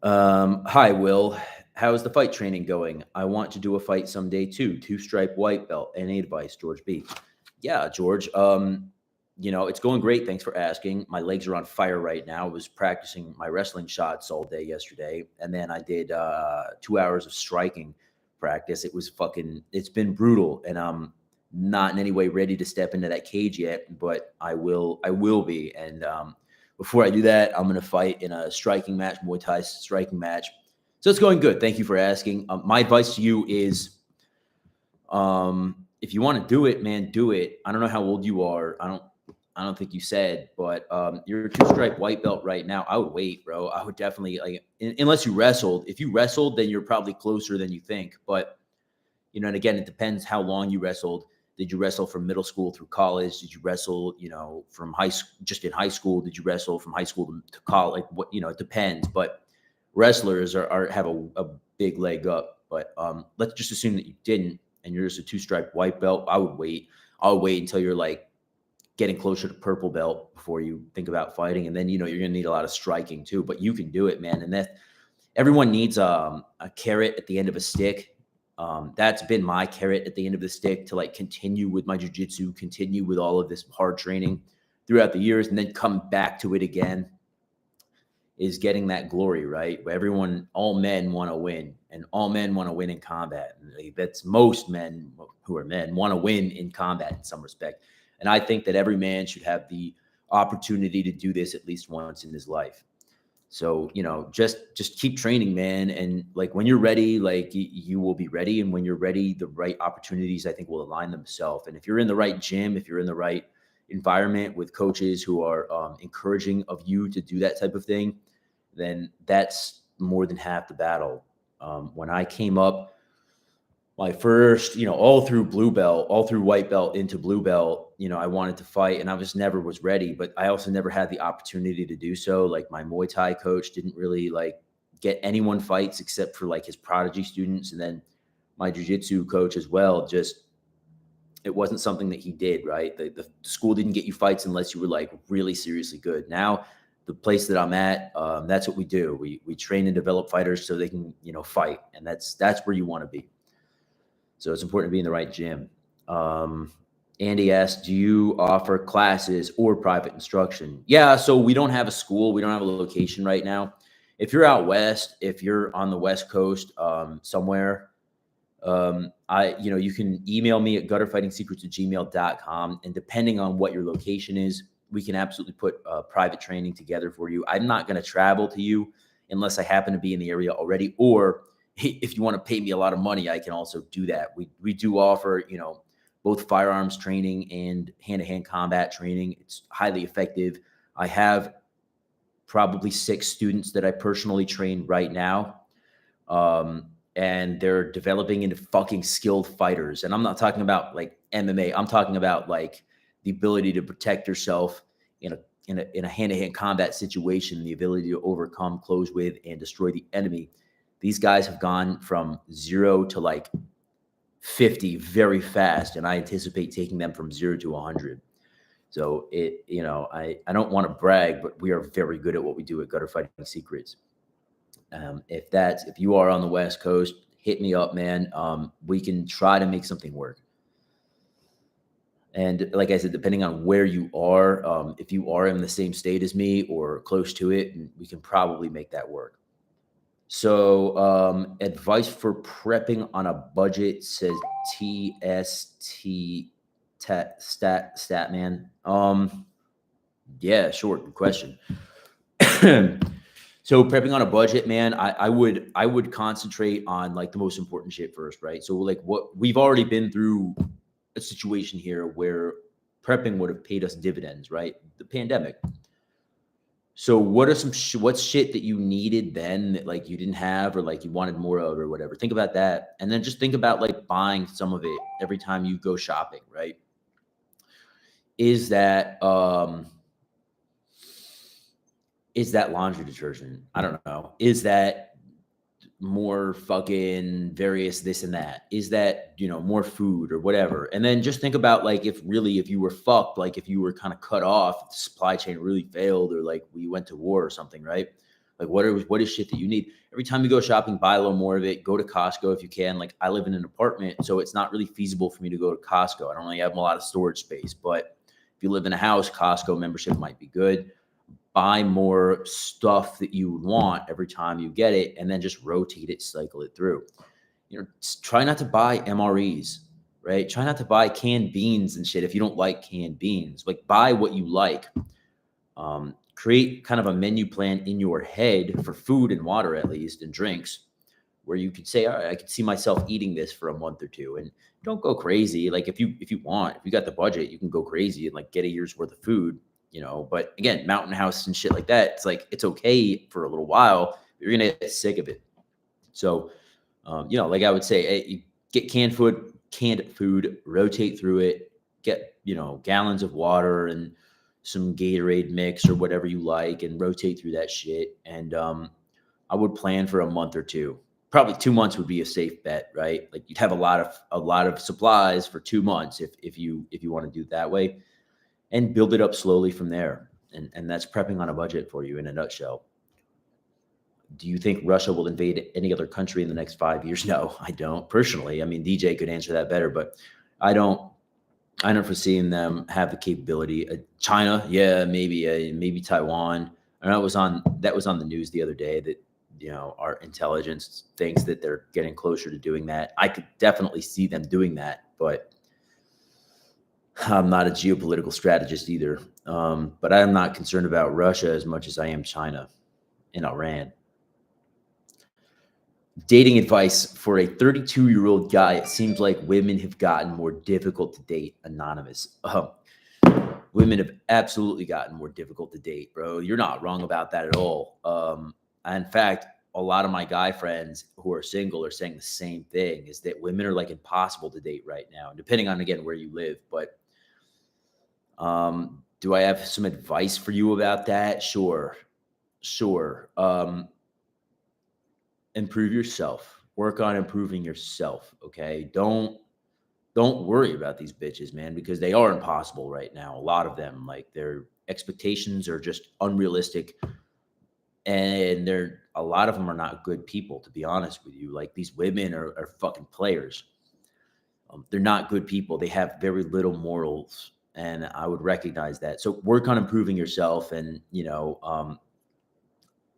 Hi, Will. How's the fight training going? I want to do a fight someday too. 2-stripe white belt. Any advice, George B? Yeah, George. It's going great. Thanks for asking. My legs are on fire right now. I was practicing my wrestling shots all day yesterday, and then I did 2 hours of striking practice. It's been brutal, and I'm not in any way ready to step into that cage yet, but I will be. And before I do that, I'm going to fight in a striking match, Muay Thai striking match. So it's going good. Thank you for asking. My advice to you is, if you want to do it, man, do it. I don't know how old you are. I don't think you said, but you're a 2-stripe white belt right now. I would wait, bro. I would definitely, unless you wrestled. If you wrestled, then you're probably closer than you think. But, and again, it depends how long you wrestled. Did you wrestle from middle school through college? Did you wrestle, from high school, just in high school? Did you wrestle from high school to college? It depends. But wrestlers have a big leg up. But let's just assume that you didn't, and you're just a 2-stripe white belt. I would wait. I'll wait until you're like getting closer to purple belt before you think about fighting. And then, you're going to need a lot of striking too, but you can do it, man. And everyone needs a carrot at the end of a stick. That's been my carrot at the end of the stick to continue with my jiu-jitsu, continue with all of this hard training throughout the years, and then come back to it again, is getting that glory, right? All men want to win, and all men want to win in combat. That's most men who are men want to win in combat in some respect. And I think that every man should have the opportunity to do this at least once in his life. So, just keep training, man. And when you're ready, you will be ready. And when you're ready, the right opportunities, I think, will align themselves. And if you're in the right gym, if you're in the right environment with coaches who are encouraging of you to do that type of thing, then that's more than half the battle. When I came up, my first, all through blue belt, all through white belt into blue belt, I wanted to fight, and I never was ready, but I also never had the opportunity to do so. My Muay Thai coach didn't really get anyone fights except for his prodigy students. And then my jiu-jitsu coach as well, it wasn't something that he did, right? The school didn't get you fights unless you were really seriously good. Now, the place that I'm at, that's what we do. We train and develop fighters so they can, fight. And that's where you want to be. So it's important to be in the right gym. Andy asked, do you offer classes or private instruction? Yeah, so we don't have a school. We don't have a location right now. If you're out west, if you're on the West Coast somewhere, you can email me at gutterfighting_secrets@gmail.com. And depending on what your location is, we can absolutely put private training together for you. I'm not going to travel to you unless I happen to be in the area already, or if you want to pay me a lot of money, I can also do that. We do offer, both firearms training and hand-to-hand combat training. It's highly effective. I have probably 6 students that I personally train right now. And they're developing into fucking skilled fighters. And I'm not talking about MMA. I'm talking about the ability to protect yourself in a hand-to-hand combat situation, the ability to overcome, close with, and destroy the enemy. These guys have gone from 0 to 50 very fast, and I anticipate taking them from 0 to 100. So I don't want to brag, but we are very good at what we do at Gutter Fighting Secrets. If you are on the West Coast, hit me up, man. We can try to make something work. And like I said, depending on where you are, if you are in the same state as me or close to it, we can probably make that work. So, advice for prepping on a budget says TST stat man. Yeah, sure. Good question. So prepping on a budget, man, I would concentrate on like the most important shit first, right? So like what we've already been through a situation here where prepping would have paid us dividends, right? The pandemic. So what are what's shit that you needed then that like you didn't have or like you wanted more of or whatever? Think about that. And then just think about like buying some of it every time you go shopping, right? Is that laundry detergent? I don't know. Is that more fucking various this and that? Is that, more food or whatever? And then just think about like if you were fucked, like if you were kind of cut off, the supply chain really failed, or like we went to war or something, right? Like what is shit that you need? Every time you go shopping, buy a little more of it. Go to Costco if you can. Like I live in an apartment, so it's not really feasible for me to go to Costco. I don't really have a lot of storage space, but if you live in a house, Costco membership might be good. Buy more stuff that you would want every time you get it, and then just rotate it, cycle it through. Try not to buy MREs, right? Try not to buy canned beans and shit if you don't like canned beans. Like buy what you like. Create kind of a menu plan in your head for food and water, at least, and drinks, where you could say, all right, I could see myself eating this for a month or two. And don't go crazy. Like if you got the budget, you can go crazy and like get a year's worth of food. But again, mountain house and shit like that, it's like, it's okay for a little while, but you're going to get sick of it. So, like I would say, hey, get canned food, rotate through it, get, gallons of water and some Gatorade mix or whatever you like, and rotate through that shit. And, I would plan for a month or two. Probably 2 months would be a safe bet, right? Like you'd have a lot of supplies for 2 months if you want to do it that way. And build it up slowly from there. And that's prepping on a budget for you in a nutshell. Do you think Russia will invade any other country in the next 5 years? No, I don't personally. I mean, DJ could answer that better, but I don't foresee them have the capability. China, yeah, maybe Taiwan. And that was on the news the other day that, our intelligence thinks that they're getting closer to doing that. I could definitely see them doing that, but I'm not a geopolitical strategist either, but I'm not concerned about Russia as much as I am China and Iran. Dating advice for a 32-year-old guy. It seems like women have gotten more difficult to date. Anonymous. Women have absolutely gotten more difficult to date, bro. You're not wrong about that at all. In fact, a lot of my guy friends who are single are saying the same thing, is that women are like impossible to date right now, depending on, again, where you live. But do I have some advice for you about that? Sure. Improve yourself. Work on improving yourself. Okay. Don't worry about these bitches, man, because they are impossible right now. A lot of them, like their expectations are just unrealistic. And a lot of them are not good people, to be honest with you. Like these women are fucking players. They're not good people. They have very little morals. And I would recognize that. So work on improving yourself. And,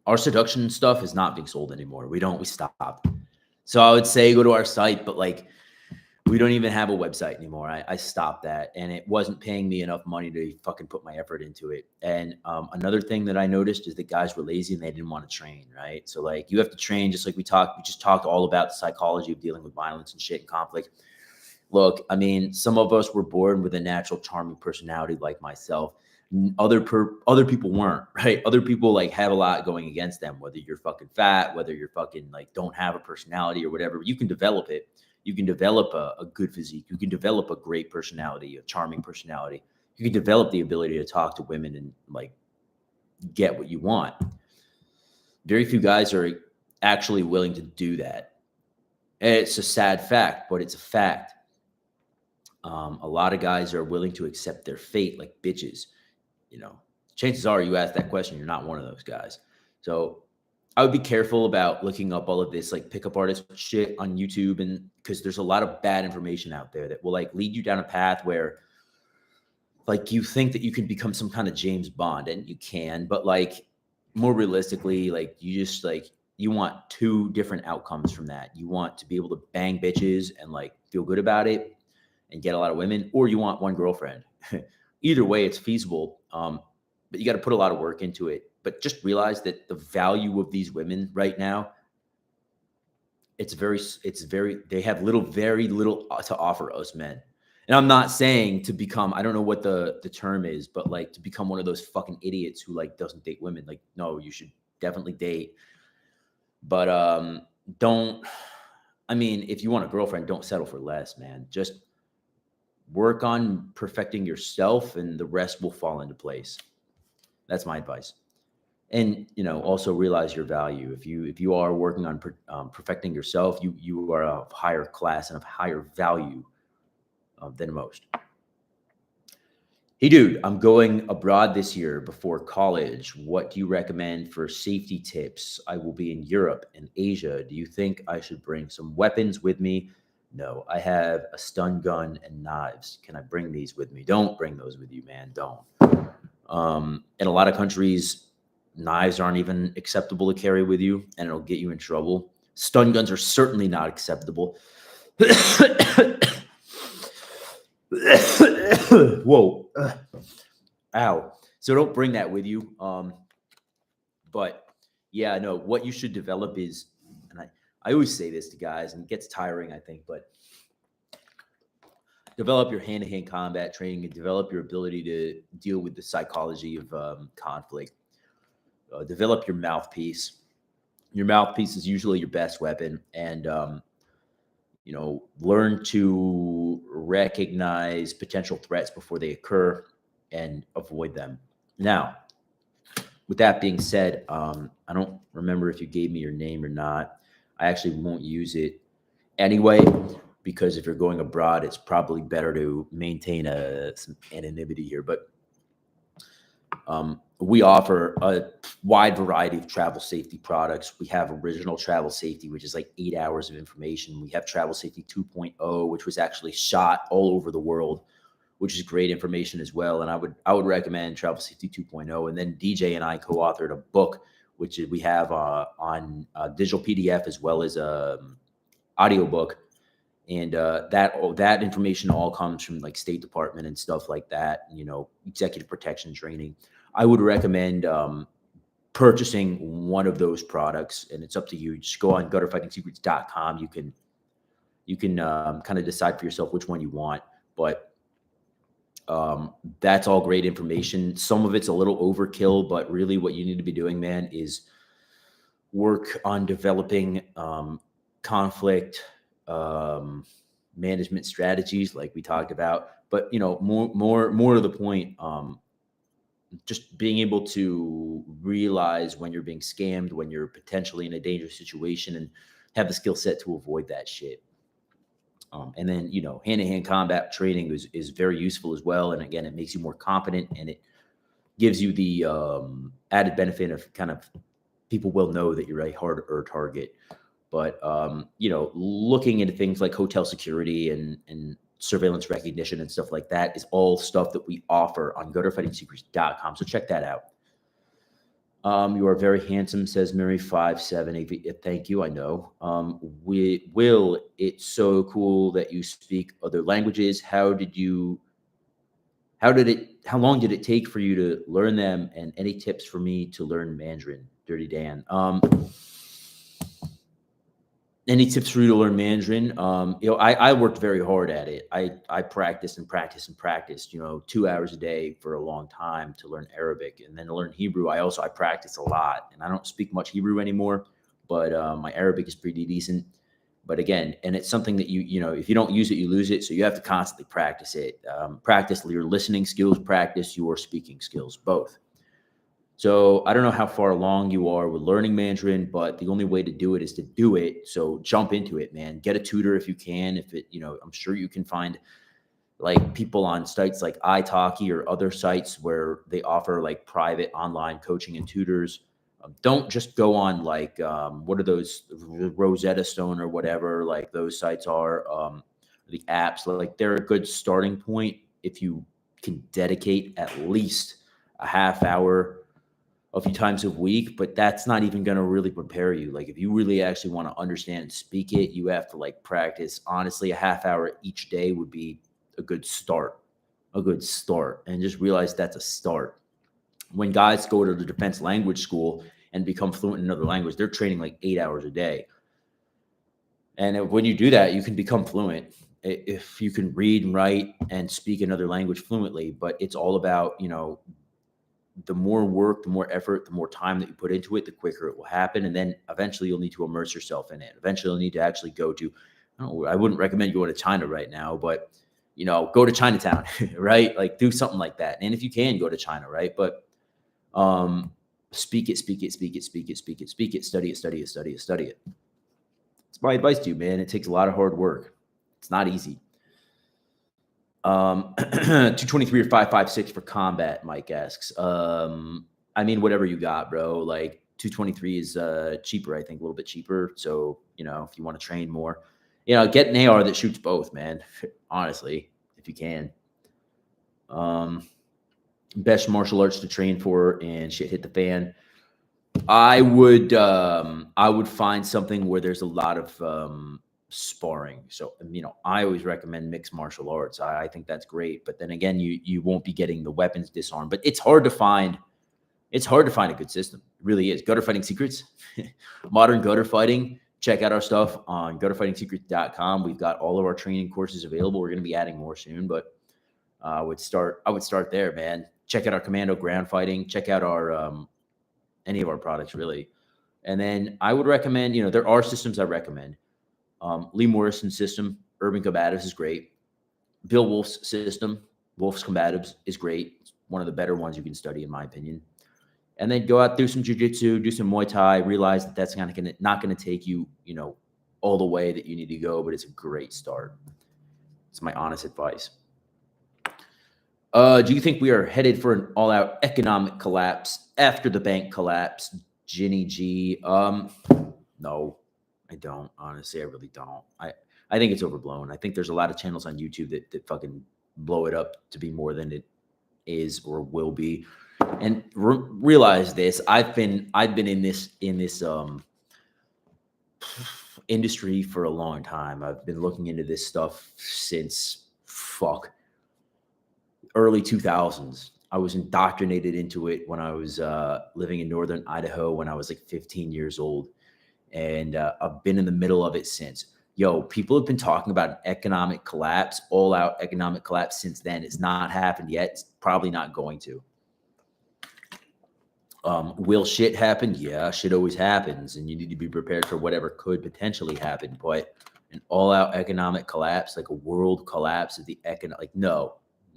our seduction stuff is not being sold anymore. We stopped. So I would say go to our site, but like, we don't even have a website anymore. I stopped that, and it wasn't paying me enough money to fucking put my effort into it. And another thing that I noticed is that guys were lazy and they didn't want to train, right? So like you have to train, just like we just talked all about the psychology of dealing with violence and shit and conflict. Look, I mean, some of us were born with a natural charming personality like myself. Other people weren't, right? Other people like have a lot going against them, whether you're fucking fat, whether you're fucking like don't have a personality or whatever. You can develop it. You can develop a good physique. You can develop a great personality, a charming personality. You can develop the ability to talk to women and like get what you want. Very few guys are actually willing to do that. And it's a sad fact, but it's a fact. A lot of guys are willing to accept their fate like bitches. Chances are you ask that question, you're not one of those guys. So I would be careful about looking up all of this like pickup artist shit on YouTube, and because there's a lot of bad information out there that will like lead you down a path where like you think that you can become some kind of James Bond, and you can, but like more realistically, like you just like you want two different outcomes from that. You want to be able to bang bitches and like feel good about it and get a lot of women, or you want one girlfriend. Either way, it's feasible. But you got to put a lot of work into it. But just realize that the value of these women right now, it's very, they have very little to offer us men. And I'm not saying to become, I don't know what the term is, but like to become one of those fucking idiots who like doesn't date women. Like, no, you should definitely date. But don't, I mean, if you want a girlfriend, don't settle for less, man. Just work on perfecting yourself and the rest will fall into place. That's my advice. And also realize your value. If you are working on perfecting yourself, you are of higher class and of higher value than most. Hey, dude, I'm going abroad this year before college. What do you recommend for safety tips? I will be in Europe and Asia. Do you think I should bring some weapons with me? No, I have a stun gun and knives. Can I bring these with me? Don't bring those with you, man. Don't. In a lot of countries, knives aren't even acceptable to carry with you, and it'll get you in trouble. Stun guns are certainly not acceptable. Whoa. Ow. So don't bring that with you. But yeah, no, what you should develop is, and I always say this to guys, and it gets tiring, I think, but develop your hand-to-hand combat training and develop your ability to deal with the psychology of conflict. Develop your mouthpiece. Your mouthpiece is usually your best weapon, and learn to recognize potential threats before they occur and avoid them. Now, with that being said, I don't remember if you gave me your name or not. I actually won't use it anyway, because if you're going abroad, it's probably better to maintain some anonymity here. But we offer a wide variety of travel safety products. We have Original Travel Safety, which is like 8 hours of information. We have Travel Safety 2.0, which was actually shot all over the world, which is great information as well. And I would recommend Travel Safety 2.0. And then DJ and I co-authored a book, which we have on digital PDF as well as audiobook. And that information all comes from like State Department and stuff like that, executive protection training. I would recommend purchasing one of those products, and it's up to you. Just go on gutterfightingsecrets.com. You can kind of decide for yourself which one you want, but that's all great information. Some of it's a little overkill, but really what you need to be doing, man, is work on developing conflict management strategies like we talked about. But more to the point, just being able to realize when you're being scammed, when you're potentially in a dangerous situation, and have the skill set to avoid that shit. And then, hand-to-hand combat training is very useful as well. And again, it makes you more competent, and it gives you the added benefit of kind of people will know that you're a harder target. But, looking into things like hotel security and surveillance recognition and stuff like that is all stuff that we offer on gutterfightingsecrets.com. So check that out. You are very handsome, says Mary57. Thank you. I know. It's so cool that you speak other languages. How long did it take for you to learn them? And any tips for me to learn Mandarin? Dirty Dan. Any tips for you to learn Mandarin? I worked very hard at it. I practiced and practiced and practiced, 2 hours a day for a long time to learn Arabic. And then to learn Hebrew, I practiced a lot. And I don't speak much Hebrew anymore, but my Arabic is pretty decent. But again, and it's something that if you don't use it, you lose it. So you have to constantly practice it. Practice your listening skills, practice your speaking skills, both. So I don't know how far along you are with learning Mandarin, but the only way to do it is to do it. So jump into it, man. Get a tutor if you can. I'm sure you can find like people on sites like italki or other sites where they offer like private online coaching and tutors. Don't just go on like, what are those, Rosetta Stone or whatever, like those sites are, the apps, like they're a good starting point if you can dedicate at least a half hour a few times a week, but that's not even going to really prepare you. Like if you really actually want to understand and speak it, you have to like practice. Honestly, a half hour each day would be a good start, and just realize that's a start. When guys go to the defense language school and become fluent in another language, they're training like 8 hours a day. And when you do that, you can become fluent if you can read and write and speak another language fluently. But it's all about, the more work, the more effort, the more time that you put into it, the quicker it will happen. And then eventually you'll need to immerse yourself in it. Eventually you'll need to actually go to, I wouldn't recommend going to China right now, but, go to Chinatown, right? Like do something like that. And if you can, go to China, right? But speak it, study it. It's my advice to you, man. It takes a lot of hard work. It's not easy. 223 or 556 for combat, Mike asks. I mean, whatever you got, bro. Like 223 is cheaper, I think, a little bit cheaper. So, if you want to train more, get an AR that shoots both, man. Honestly, if you can. Best martial arts to train for and shit hit the fan. I would find something where there's a lot of sparring. So, I always recommend mixed martial arts. I think that's great. But then again, you won't be getting the weapons disarmed. But it's hard to find. It's hard to find a good system. It really is. Gutter Fighting Secrets, modern gutter fighting. Check out our stuff on gutterfightingsecrets.com. We've got all of our training courses available. We're going to be adding more soon, but I would start there, man. Check out our commando ground fighting. Check out our any of our products, really. And then I would recommend, there are systems I recommend. Lee Morrison's system, Urban Combatives, is great. Bill Wolf's system, Wolf's Combatives, is great. It's one of the better ones you can study, in my opinion. And then go out, do some jiu-jitsu, do some Muay Thai, realize that that's not going to take you, all the way that you need to go, but it's a great start. It's my honest advice. Do you think we are headed for an all-out economic collapse after the bank collapse? Ginny G. No, I don't. Honestly, I really don't. I think it's overblown. I think there's a lot of channels on YouTube that fucking blow it up to be more than it is or will be. And realize this. I've been in this industry for a long time. I've been looking into this stuff since early 2000s. I was indoctrinated into it when I was living in northern Idaho when I was like 15 years old. And I've been in the middle of it since. People have been talking about an economic collapse, all-out economic collapse since then. It's not happened yet. It's probably not going to. Will shit happen? Yeah, shit always happens. And you need to be prepared for whatever could potentially happen. But an all-out economic collapse, like a world collapse of the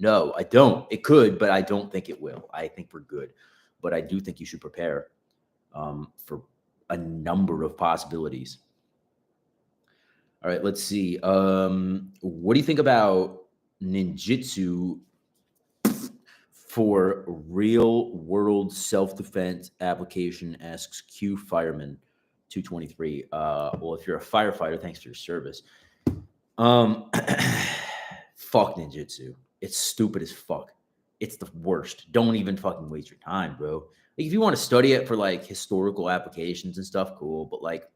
no, I don't. It could, but I don't think it will. I think we're good. But I do think you should prepare for a number of possibilities. All right, let's see. What do you think about ninjutsu for real world self-defense application? Asks Q Fireman 223. Well, if you're a firefighter, thanks for your service. Fuck ninjutsu. It's stupid as fuck. It's the worst. Don't even fucking waste your time, bro. Like, if you want to study it for like historical applications and stuff, cool. But like,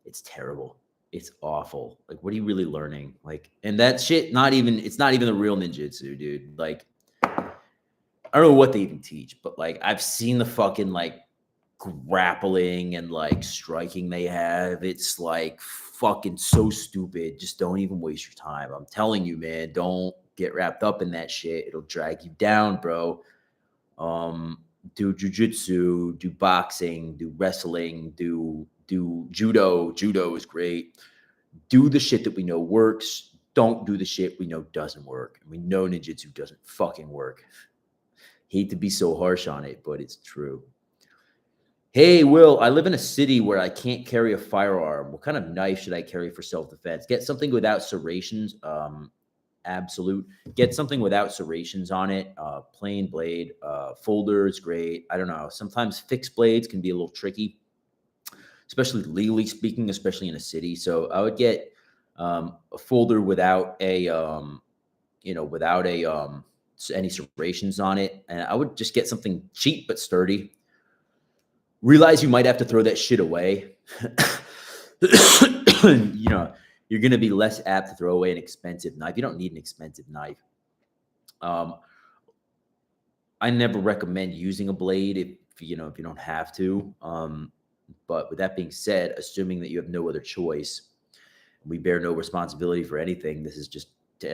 it's terrible. It's awful. Like, what are you really learning? Like, and that shit, it's not even the real ninjutsu, dude. Like, I don't know what they even teach, but like, I've seen the fucking like grappling and like striking they have. It's like fucking so stupid. Just don't even waste your time. I'm telling you, man, don't get wrapped up in that shit. It'll drag you down, bro. Do jujitsu, do boxing, do wrestling, do judo. Judo is great. Do the shit that we know works. Don't do the shit we know doesn't work. We know ninjutsu doesn't fucking work. Hate to be so harsh on it, but it's true. Hey, Will, I live in a city where I can't carry a firearm. What kind of knife should I carry for self-defense? Get something without serrations. Absolute. Get something without serrations on it. Plain blade. Folder is great. I don't know. Sometimes fixed blades can be a little tricky, especially legally speaking, especially in a city. So I would get a folder without a without any serrations on it. And I would just get something cheap but sturdy. Realize you might have to throw that shit away. You're going to be less apt to throw away an expensive knife. You don't need an expensive knife. I never recommend using a blade if you don't have to. But with that being said, assuming that you have no other choice, we bear no responsibility for anything. This is just to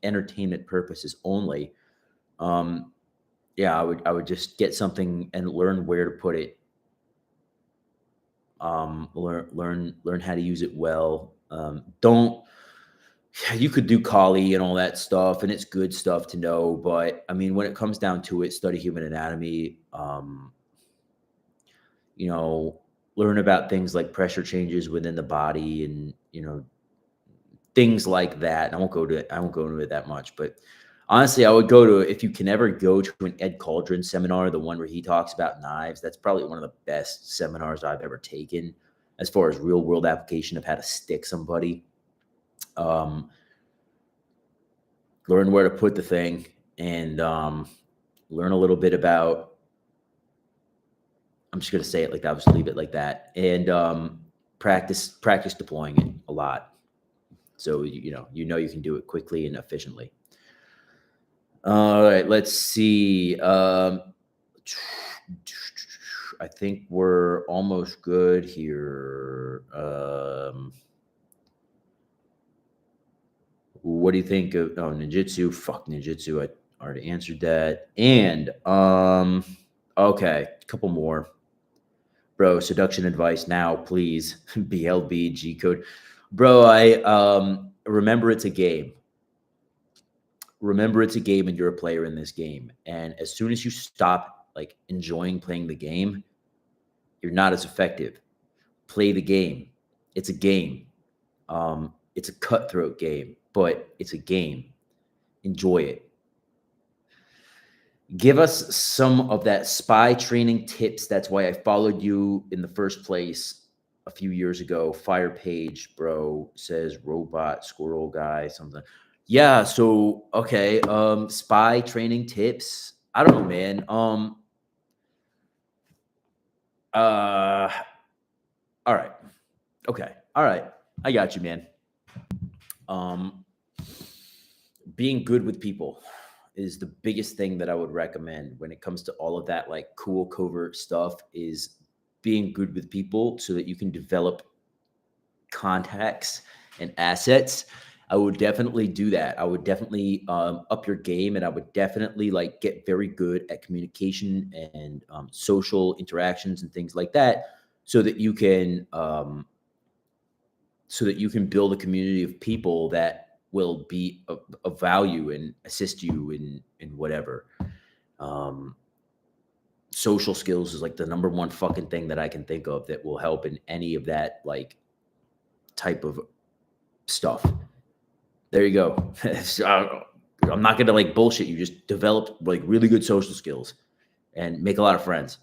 entertainment purposes only. I would just get something and learn where to put it. Learn how to use it well. You could do Kali and all that stuff, and it's good stuff to know. But I mean, when it comes down to it, study human anatomy. Learn about things like pressure changes within the body, and things like that. I won't go into it that much, but honestly, I would go to, if you can ever go to an Ed Cauldron seminar, the one where he talks about knives. That's probably one of the best seminars I've ever taken as far as real world application of how to stick somebody. Learn where to put the thing, and learn a little bit about, I'm just going to say it like that. I'll just leave it like that. And practice deploying it a lot. So, you can do it quickly and efficiently. All right, let's see. I think we're almost good here. What do you think of ninjutsu? Fuck ninjutsu. I already answered that. And okay, a couple more. Bro, seduction advice now, please. BLB G code. Bro, I remember it's a game. Remember it's a game and you're a player in this game. And as soon as you stop enjoying playing the game, you're not as effective. Play the game. It's a game. It's a cutthroat game, but it's a game. Enjoy it. Give us some of that spy training tips. That's why I followed you in the first place a few years ago. Fire page, bro, says robot squirrel guy, something. Yeah, so okay. Spy training tips. I don't know, man. All right. Okay. All right. I got you, man. Being good with people is the biggest thing that I would recommend when it comes to all of that cool covert stuff, is being good with people so that you can develop contacts and assets. I would definitely do that. I would definitely up your game, and I would definitely get very good at communication and social interactions and things like that, so that you can build a community of people that will be of value and assist you in whatever. Social skills is the number one fucking thing that I can think of that will help in any of that type of stuff. There you go. I'm not going to bullshit you. Just develop really good social skills and make a lot of friends.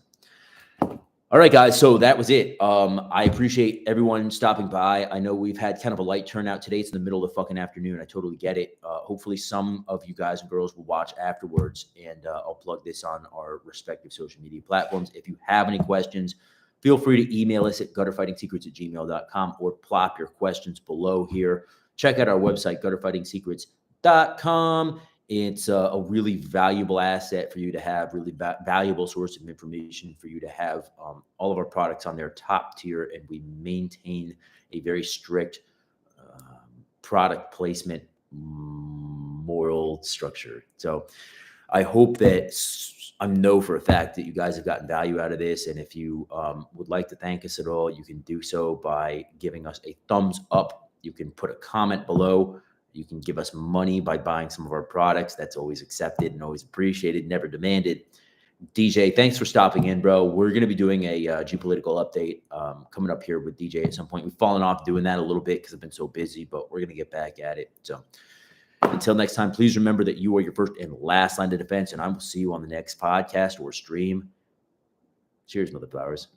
All right, guys. So that was it. I appreciate everyone stopping by. I know we've had kind of a light turnout today. It's in the middle of the fucking afternoon. I totally get it. Hopefully some of you guys and girls will watch afterwards, and I'll plug this on our respective social media platforms. If you have any questions, feel free to email us at gutterfightingsecrets@gmail.com or plop your questions below here. Check out our website, gutterfightingsecrets.com. It's a really valuable asset for you to have, really valuable source of information for you to have. All of our products on their top tier, and we maintain a very strict product placement moral structure. So I hope that I know for a fact that you guys have gotten value out of this. And if you would like to thank us at all, you can do so by giving us a thumbs up. You can put a comment below. You can give us money by buying some of our products. That's always accepted and always appreciated, never demanded. DJ, thanks for stopping in, bro. We're going to be doing a geopolitical update coming up here with DJ at some point. We've fallen off doing that a little bit because I've been so busy, but we're going to get back at it. So until next time, please remember that you are your first and last line of defense, and I will see you on the next podcast or stream. Cheers, mother flowers.